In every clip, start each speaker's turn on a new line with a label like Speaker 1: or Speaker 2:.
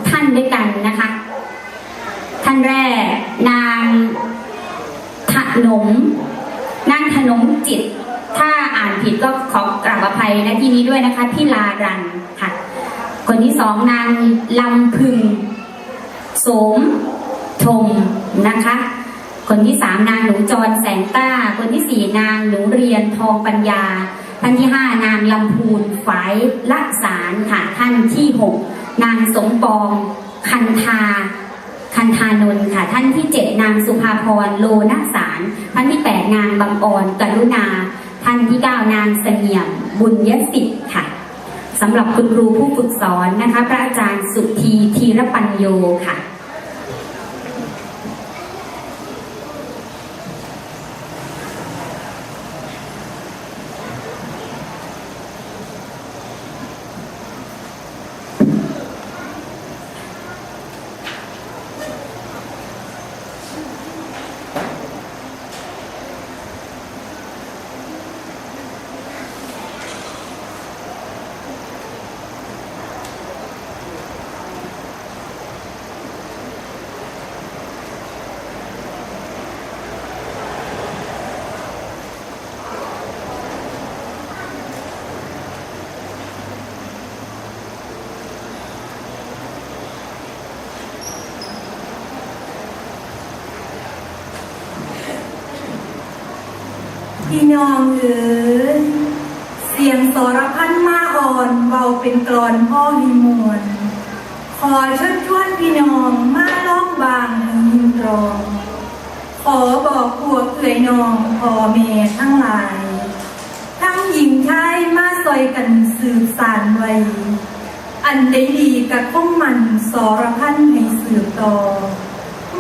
Speaker 1: ท่านด้วยกันนะคะท่านแรกนางถนมจิตถ้าอ่านผิดก็ขอกราบอภัยนะที่นี้ด้วยนะคะพี่ลารันค่ะคนที่สองนางลำพึงโสมธมนะคะคนที่สามนางหนูจรแสงต้าคนที่สี่นางหนูเรียนทองปัญญาท่านที่ห้านางลำพูนฝายละสารค่ะท่านที่หกนางสมปองคันธานนท์ค่ะท่านที่เจ็ดนางสุภาพรโลนสารท่านที่แปดนางบางออนกรุณาท่านที่เก้านางเสงี่ยมบุญยสิทธิ์ค่ะสำหรับคุณครูผู้ฝึกสอนนะคะพระอาจารย์สุธีธีรปัญโยค่ะ
Speaker 2: พี่น้องเอ๋ยเสียงสรพันมาอ่อนเบาเป็นกลอนพ่อหิมวนขอเชิญชวนพี่น้องมาล้องบางหิมรองขอบอกพวกเอ๋ยน้องพ่อแม่ทั้งหลายทั้งหญิงชายมาซอยกันสืบสานไว้อันใดดีกับข้องมันสรพันให้สืบต่อ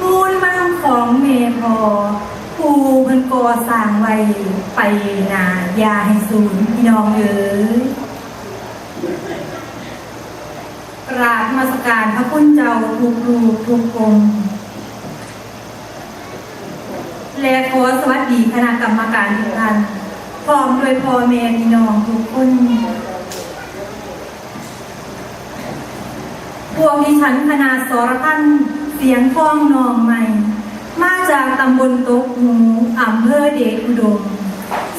Speaker 2: มูลมั่งของแม่พอผู้เพิ่นก่อสร้างไว้ไปนาอย่าให้สูญพี่น้องเอ๋ยกราบนมัสการพระคุณเจ้าทุกรูปทุกองค์และขอสวัสดีคณะกรรมการทุกท่านพร้อมด้วยพ่อแม่พี่น้องทุกคนพวกดิฉันคณะสรพันเสียงทองนองใหม่มาจากตำบลโต๊ะหูอำเภอเดชอุดม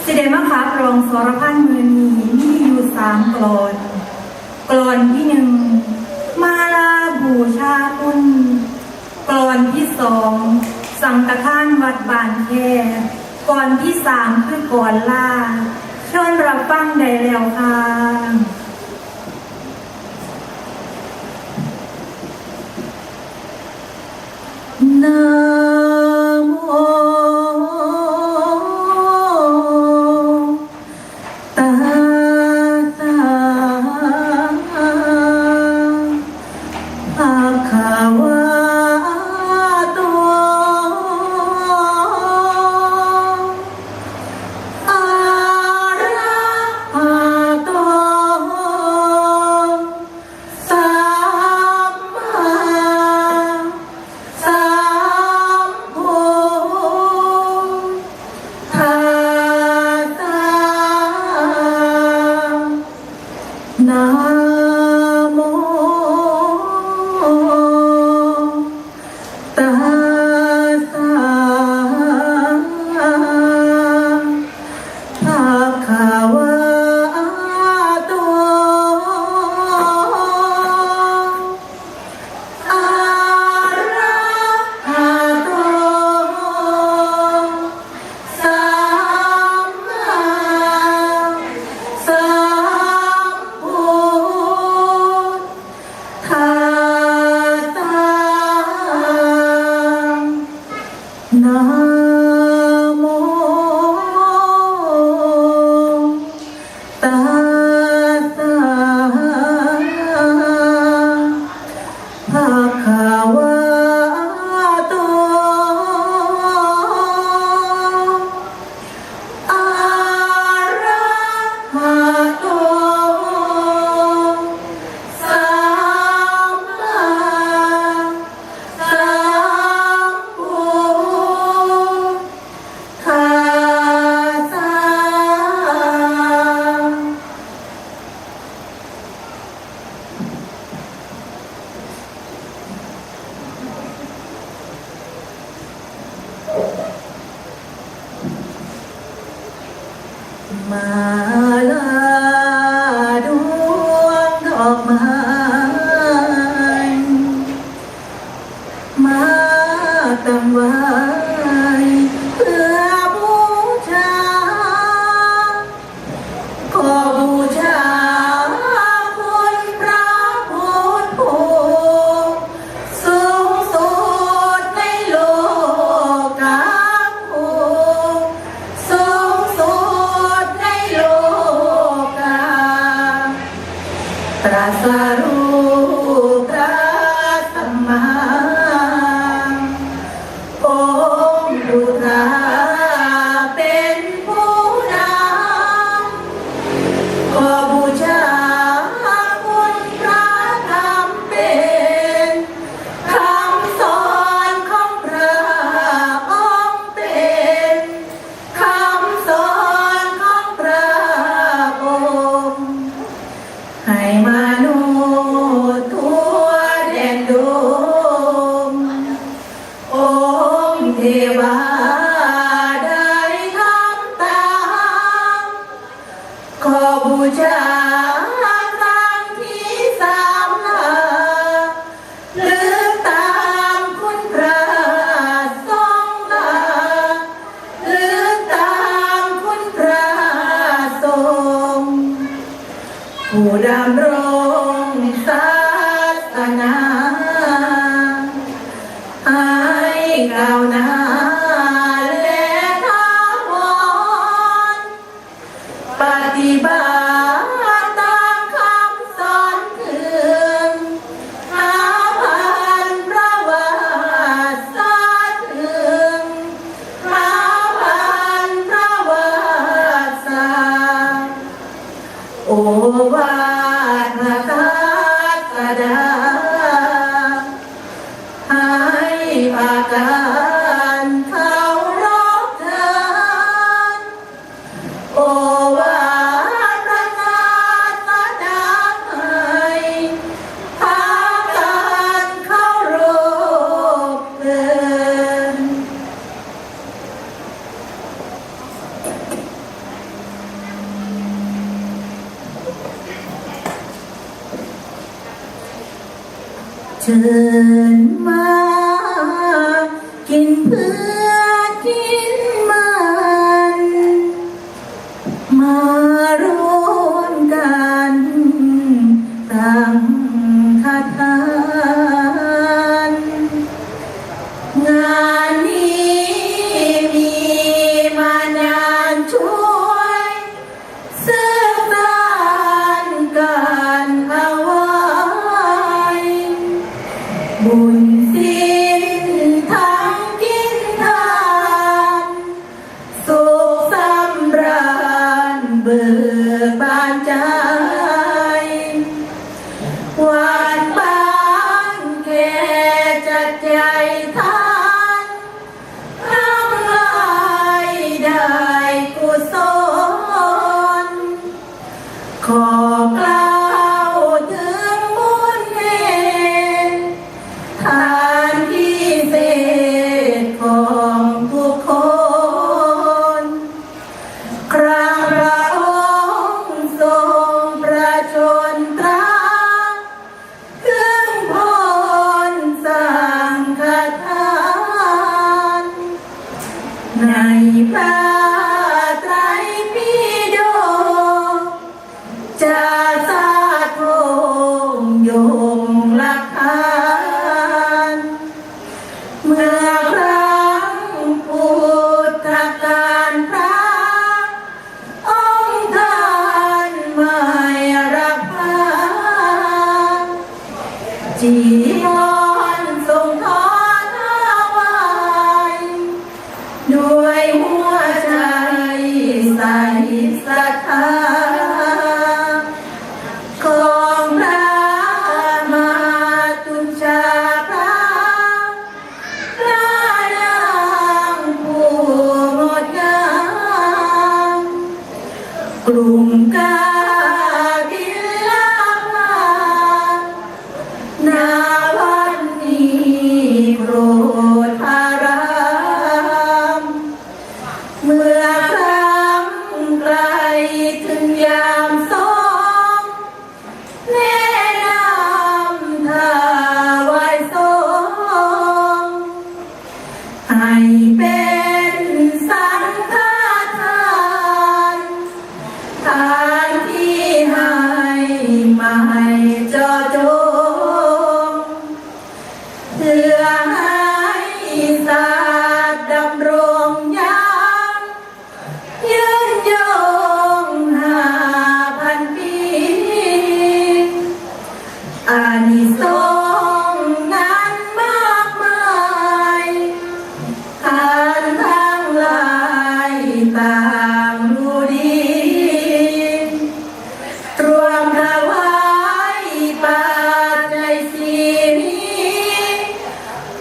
Speaker 2: สิได้มาขับร้องสรพันมือนีมีอยู่3 กลอนกลอนที่1มาลาบูชาคุณกลอนที่2สังฆทานวัดบานแค่กลอนที่3คือกลอนลาเชิญรับฟังได้แล้วค่ะนะโมตัสสะภะคะวะโตอะระหะโต ตั้งไว้เพื่อบูชาขอบูชาคุณพระพุทธผู้สูงสุดในโลกาภูสูงสุดในโลกาตรัสรู้พระสัมมาองค์พุทธาเป็นผู้นำขอบูชาคุณพระธรรมเป็นคำสอนของพระองค์เป็นคำสอนของพระองค์ให้มนุษย์ทั่วแดนโลกองค์เทวาได้ทำตามขอบูชาครั้งที่สามลาลืมตามคุณพระทรงตาลืมตามคุณพระทรงผู้ดำรงศาสนาให้ก้าวหน้าและถาวรปฏิบัติตามคำสอนถึงหาพันพระวาสถึงหาพันพระวาสโอวาทพระศาสดาให้ปาการเคารพเถิดโอวาทพระศาสดาให้ปาการเคารพเถิด เชิญมากินเพื่อกินมันมาร่วมกันตั้งคาถานงานนี้มีมานานช่วยสืบสานกันเอาไว้ บุญสิ้นทั้งกินทานสุขสำราญเบิกบานใจวันบ้านแค่จัดใจทานน้ำลายได้กุศลขอกล่าวถึงบุญเมต ทานพิเศษของทุกคนครั้งพระองค์ทรงประชนตรัสถึงพรสังฆทานในพระไตรปิฎกจะสาธงยงหลักฐานเมื่อครั้งพุทธกาลพระองค์ท่านไม่รับพานจีวรทรงทอดถวายด้วยหัวใจใส่ศรัทธาของพระมาตุชาพระพระนางผู้งดงามกรุงกาบิลพานาวันนี้โปรดพารามเมื่อครั้งไกลถึงยามสองแนะนำถวายทรง ทรงงานมากมายท่านทั้งหลายต่างรู้ดีรวมถวายปัจจัยสี่นี้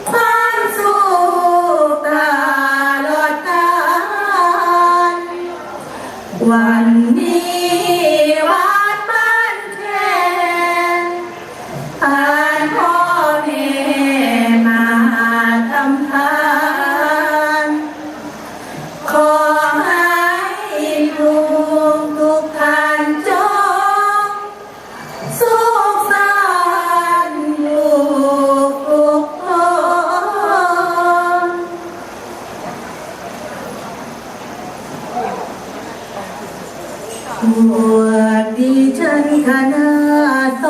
Speaker 2: ความสุขตลอดกาลวันนี้วัดบ้านแคนท่านพ่อแม่มาทำทานขอให้ลูกทุกท่านจงสุขสันต์ลูกทุกคน พวกดิฉันคณะส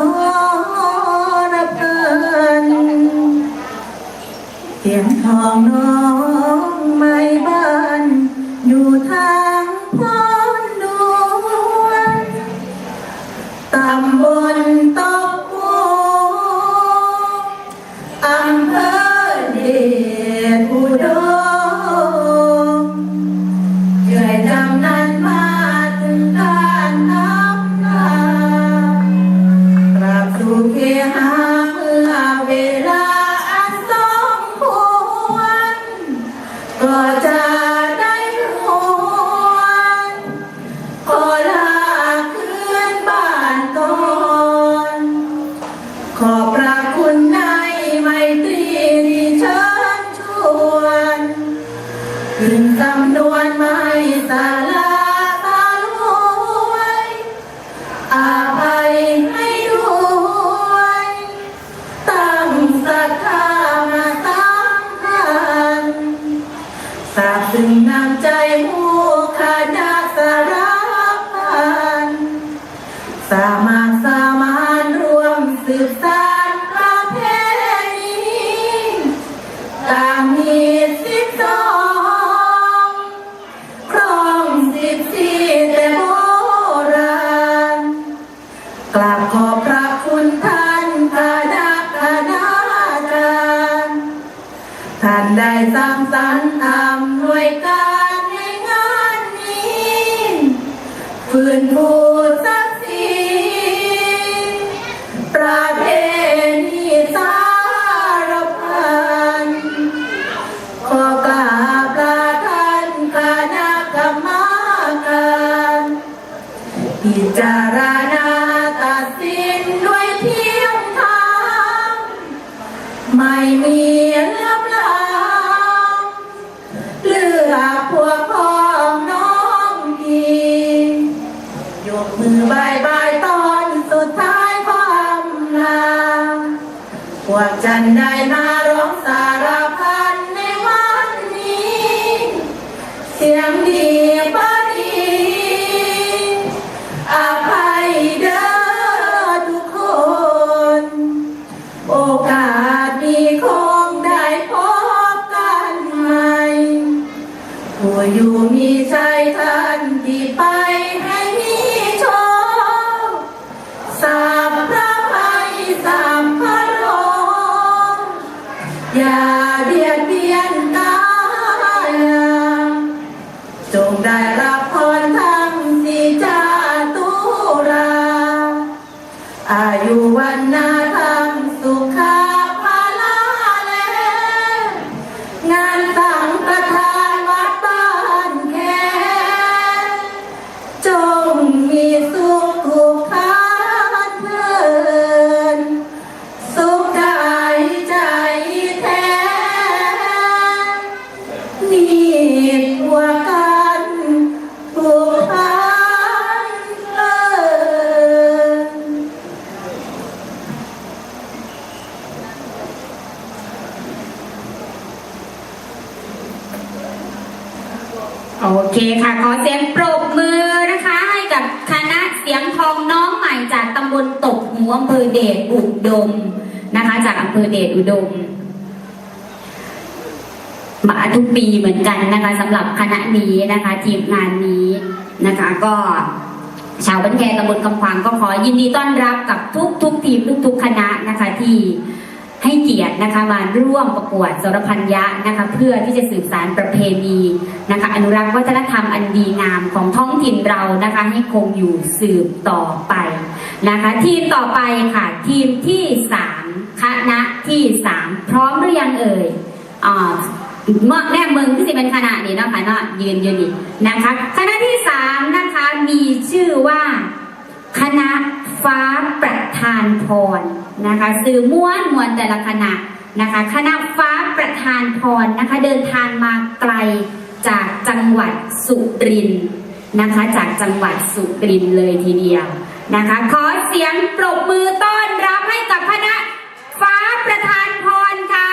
Speaker 2: รพันเสียงทองน้องไม่บ้านอยู่ทางพ้นนวลตำบลตกปูอำเภอเดชอุดม เคยจำนั้นมาถึงการนับนากลับสู่เคหะเมื่อเวลาอันสมควรก็จะได้หวนขอลาคืนบ้านก่อนขอบพระคุณในไมตรีที่เชิญชวน ถึงจำนวนไม่สาลาตาลวยอาภัยให้ด้วยตั้งศรัทธามาตั้งคันทราบซึ้งน้ำใจหมู่คณะสารพันสามัคสมานรวมสืบสานประเพณีต่างมี12 ครอง14แต่โบราณกราบขอบพระคุณท่านคณะการท่านได้สร้างสรรค์อำนวยการในงานนี้ฟื้นฟูศักดิ์ศรีประเพณีสารพัน ขอกราบลาท่านคณะกรรมการพิจารณาตัดสินด้วยเที่ยงธรรมไม่มีเหลื่อมล้ำเลือกพวกพ้องน้องพี่ยกมือบายบายตอนสุดท้ายความลาพวกฉันได้มาร้องสารพันในวันนี้ เสียงดีบ่ดีอภัยเด้อทุกคน โอกาสมีคงได้พบกันใหม่ผู้อยู่มีใจท่านที่ไปให้มีโชคสามพระภัยสามพระโลกอย่าเบียดเบียนกายจงได้รับพรทั้งสี่จาตุราอายุวันนาทั้งสุขภาลาและงานสังฆทานวัดบ้านแคนจงมีสุขทุกท่านเพลินสุขกายใจแท้นี่ตัวกันทุกท่านเพลิน
Speaker 1: โอเคค่ะ ขอเสียงปรบมือนะคะให้กับคณะเสียงทองน้องใหม่จากตำบลตกหูอำเภอเดชอุดมนะคะ จากอำเภอเดชอุดม มาทุกปีเหมือนกันนะคะสำหรับคณะนี้นะคะทีมงานนี้นะคะก็ ชาวบ้านแคตำบลกำขวางก็ขอยินดีต้อนรับกับทุกทีมทุกคณะนะคะที่ให้เกียรตินะคะมาร่วมประกวดสรพันยะนะคะเพื่อที่จะสืบสานประเพณีนะคะอนุรักษ์วัฒนธรรมอันดีงามของท้องถิ่นเรานะคะให้คงอยู่สืบต่อไปนะคะทีมต่อไปค่ะทีมที่3คณะที่3พร้อมหรือยังเอ่ยแน่เมืองที่สิเป็นคณะนี้เนาะค่ะเนาะยืนนี่นะคะคณะที่3นะคะมีชื่อว่าคณะฟ้าประธานพรนะคะสื่อม้วนแต่ละคณะนะคะคณะฟ้าประธานพรนะคะเดินทางมาไกลจากจังหวัดสุรินทร์นะคะจากจังหวัดสุรินทร์เลยทีเดียวนะคะขอเสียงปรบมือต้อนรับให้กับคณะฟ้าประธานพรค่ะ